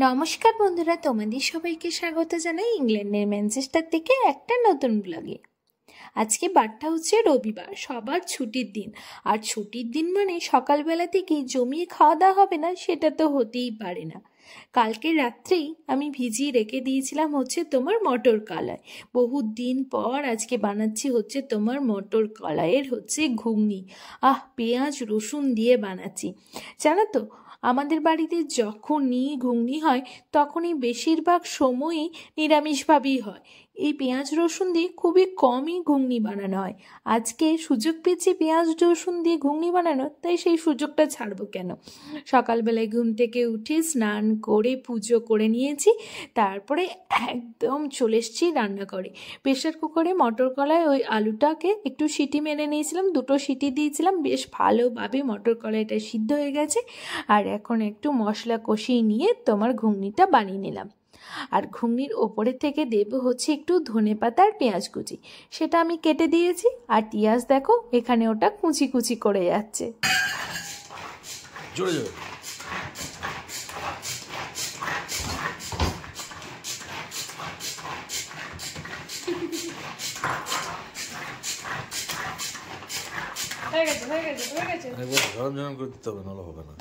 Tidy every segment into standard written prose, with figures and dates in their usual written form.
নমস্কার বন্ধুরা, তোমাদের সবাইকে স্বাগত জানাই ইংল্যান্ডের ম্যানচেস্টার থেকে একটা নতুন ব্লগে। আজকে বারটা হচ্ছে রবিবার, সবার ছুটির দিন। আর ছুটির দিন মানে সকালবেলা থেকেই জমিয়ে খাওয়া দাওয়া হবে না, সেটা তো হতেই পারে না। কালকে রাত্রেই আমি ভিজিয়ে রেখে দিয়েছিলাম হচ্ছে তোমার মটর কলাই। বহুত দিন পর আজকে বানাচ্ছি হচ্ছে তোমার মটর কলাইয়ের হচ্ছে ঘুগনি। পেঁয়াজ রসুন দিয়ে বানাচ্ছি। জানো তো, আমাদের বাড়িতে যখনই ঘুগনি হয় তখনই বেশিরভাগ সময়ই নিরামিষভাবেই হয়। এই পেঁয়াজ রসুন দিয়ে খুবই কমই ঘুগনি বানানো হয়। আজকে সুযোগ পেয়েছি পেঁয়াজ রসুন দিয়ে ঘুগনি বানানো, তাই সেই সুযোগটা ছাড়বো কেন। সকালবেলায় ঘুম থেকে উঠে স্নান করে পুজো করে নিয়েছি, তারপরে একদম চলে এসেছি রান্নাঘরে। প্রেশার কুকারে মটর কলাই ওই আলুটাকে একটু সিটি মেরে নিয়েছিলাম, 2টো সিটি দিয়েছিলাম, বেশ ভালোভাবে মটর কলাইটা সিদ্ধ হয়ে গেছে। আর এখন একটু মশলা কষিয়ে নিয়ে তোমার ঘুগনিটা বানিয়ে নিলাম। আর ঘুগনির ওপরে থেকে দেব হচ্ছে একটু ধনেপাতা আর পেঁয়াজ কুচি, সেটা আমি কেটে দিয়েছি। আর তিয়াস দেখো এখানে ওটা কুচি কুচি করে যাচ্ছে। জোরে জোরে গরম জরম করে দিতে হবে, নাহলে হবে না।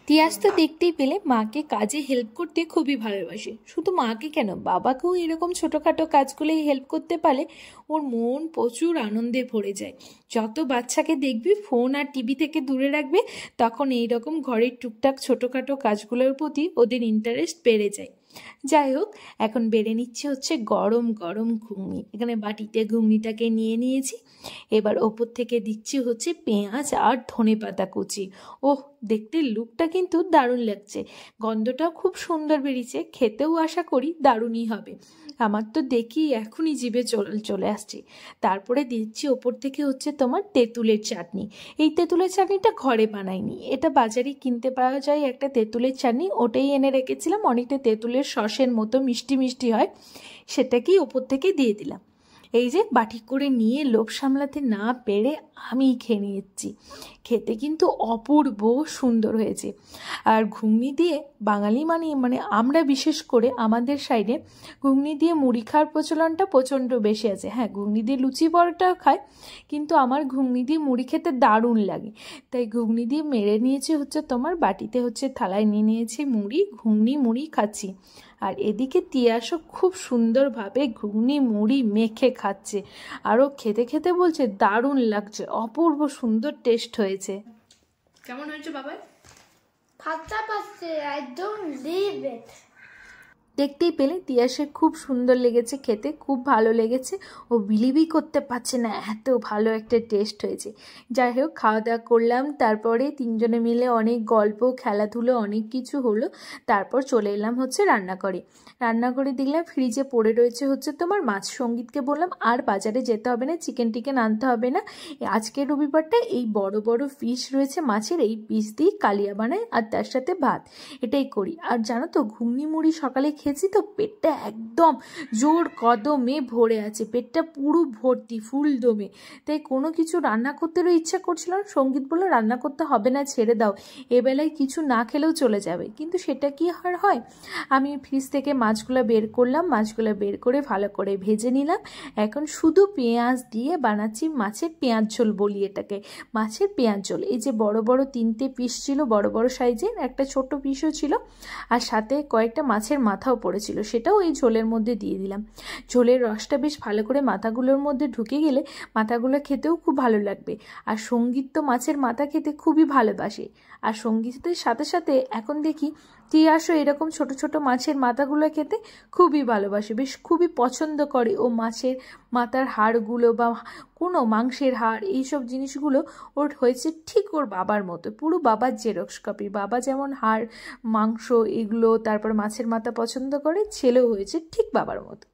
তিয়াস তো দেখতেই পেলে মাকে কাজে হেল্প করতে খুবই ভালোবাসে। শুধু মাকে কেন, বাবাকেও এরকম ছোটোখাটো কাজগুলোই হেল্প করতে পারলে ওর মন প্রচুর আনন্দে ভরে যায়। যত বাচ্চাকে দেখবি ফোন আর টিভি থেকে দূরে রাখবে, তখন এইরকম ঘরের টুকটাক ছোটোখাটো কাজগুলোর প্রতি ওদের ইন্টারেস্ট বেড়ে যায়। যাই হোক, এখন বেড়ে নিচ্ছে হচ্ছে গরম গরম ঘুগনি। এখানে বাটিতে ঘুগনিটাকে নিয়ে নিয়েছি। এবার ওপর থেকে দিচ্ছি হচ্ছে পেঁয়াজ আর ধনেপাতা কুচি। দেখতে লুকটা কিন্তু দারুণ লাগছে, গন্ধটাও খুব সুন্দর বেরিয়েছে, খেতেও আশা করি দারুণই হবে। আমার তো দেখি এখনই জিভে চলে আসছে। তারপরে দিচ্ছি ওপর থেকে হচ্ছে তোমার তেঁতুলের চাটনি। এই তেঁতুলের চাটনিটা ঘরে বানাইনি, এটা বাজারে কিনতে পাওয়া যায় একটা তেঁতুলের চাটনি, ওটাই এনে রেখেছিলাম। অনেকটা তেঁতুলের সসের মতো মিষ্টি মিষ্টি হয়, সেটাকেই ওপর থেকে দিয়ে দিলাম। এই যে বাটি করে নিয়ে লোভ সামলাতে না পেরে আমি খেয়ে নিয়েছি। খেতে কিন্তু অপূর্ব সুন্দর হয়েছে। আর ঘুগনি দিয়ে বাঙালি মানে আমরা বিশেষ করে আমাদের সাইডে ঘুগনি দিয়ে মুড়ি খাওয়ার প্রচলনটা প্রচণ্ড বেশি আছে। হ্যাঁ, ঘুগনি দিয়ে লুচি পরোটাও খায়, কিন্তু আমার ঘুগনি দিয়ে মুড়ি খেতে দারুণ লাগে। তাই ঘুগনি দিয়ে মেরে নিয়েছি হচ্ছে তোমার বাটিতে হচ্ছে থালায় নিয়ে নিয়েছি মুড়ি, ঘুগনি মুড়ি খাচ্ছি। আর এদিকে তিয়াসও খুব সুন্দরভাবে ঘুগনি মুড়ি মেখে খাচ্ছে, আরও খেতে খেতে বলছে দারুণ লাগছে, অপূর্ব সুন্দর টেস্ট হয়েছে। কেমন হয়েছে বাবা? I don't leave it. দেখতেই পেলে তিয়াসের খুব সুন্দর লেগেছে, খেতে খুব ভালো লেগেছে। ও বিলিভই করতে পারছে না এত ভালো একটা টেস্ট হয়েছে। যাই হোক, খাওয়া দাওয়া করলাম, তারপরে তিনজনে মিলে অনেক গল্প খেলাধুলো অনেক কিছু হলো। তারপর চলে এলাম হচ্ছে রান্নাঘরে দেখলাম ফ্রিজে পড়ে রয়েছে হচ্ছে তোমার মাছ। সঙ্গীতকে বললাম আর বাজারে যেতে হবে না, চিকেন টিকেন আনতে হবে না, আজকের রবিবারটা এই বড় বড় পিস রয়েছে মাছের, এই পিস দিয়ে কালিয়া বানাই আর তার সাথে ভাত, এটাই করি। আর জানো তো, ঘুগনি মুড়ি সকালে খেয়েছি তো পেটটা একদম জোর কদমে ভরে আছে, পেটটা পুরো ভর্তি ফুল দমে। তাই কোনো কিছু রান্না করতেও ইচ্ছা করছিল না। সঙ্গীত বললো রান্না করতে হবে না, ছেড়ে দাও, এবেলায় কিছু না খেলেও চলে যাবে, কিন্তু সেটা কি আর হয়। আমি ফ্রিজ থেকে মাছগুলো বের করলাম, মাছগুলো বের করে ভালো করে ভেজে নিলাম। এখন শুধু পেঁয়াজ দিয়ে বানাচ্ছি মাছের পেঁয়াজ ঝোল বলি এটাকে, মাছের পেঁয়াজ ঝোল। এই যে বড় বড় 3টে পিস ছিল, বড় বড় সাইজের, একটা ছোট পিসও ছিল, আর সাথে কয়েকটা মাছের মাথাও পড়েছিল, সেটাও এই ঝোলের মধ্যে দিয়ে দিলাম। ঝোলের রসটা বেশ ভালো করে মাথাগুলোর মধ্যে ঢুকে গেলে মাথাগুলো খেতেও খুব ভালো লাগবে। আর সঙ্গীত তো মাছের মাথা খেতে খুবই ভালোবাসে। আর সঙ্গীতের সাথে সাথে এখন দেখি তিয়াসও এরকম ছোট ছোট মাছের মাথাগুলো খেতে খুবই ভালোবাসে, বেশ খুবই পছন্দ করে। ও মাছের মাথার হাড়গুলো বা কোনো মাংসের হাড়, এইসব জিনিসগুলো ওর হয়েছে ঠিক ওর বাবার মতো, পুরো বাবার জেরক্স কপি। বাবা যেমন হাড় মাংস এগুলো তারপর মাছের মাথা পছন্দ করে, ছেলেও হয়েছে ঠিক বাবার মতো।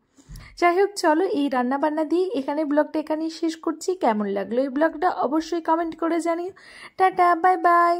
যাই হোক, চলো এই রান্নাবান্না দিয়ে এখানে ব্লগটা এখানেই শেষ করছি। কেমন লাগলো এই ব্লগটা অবশ্যই কমেন্ট করে জানিও। Tata, bye bye.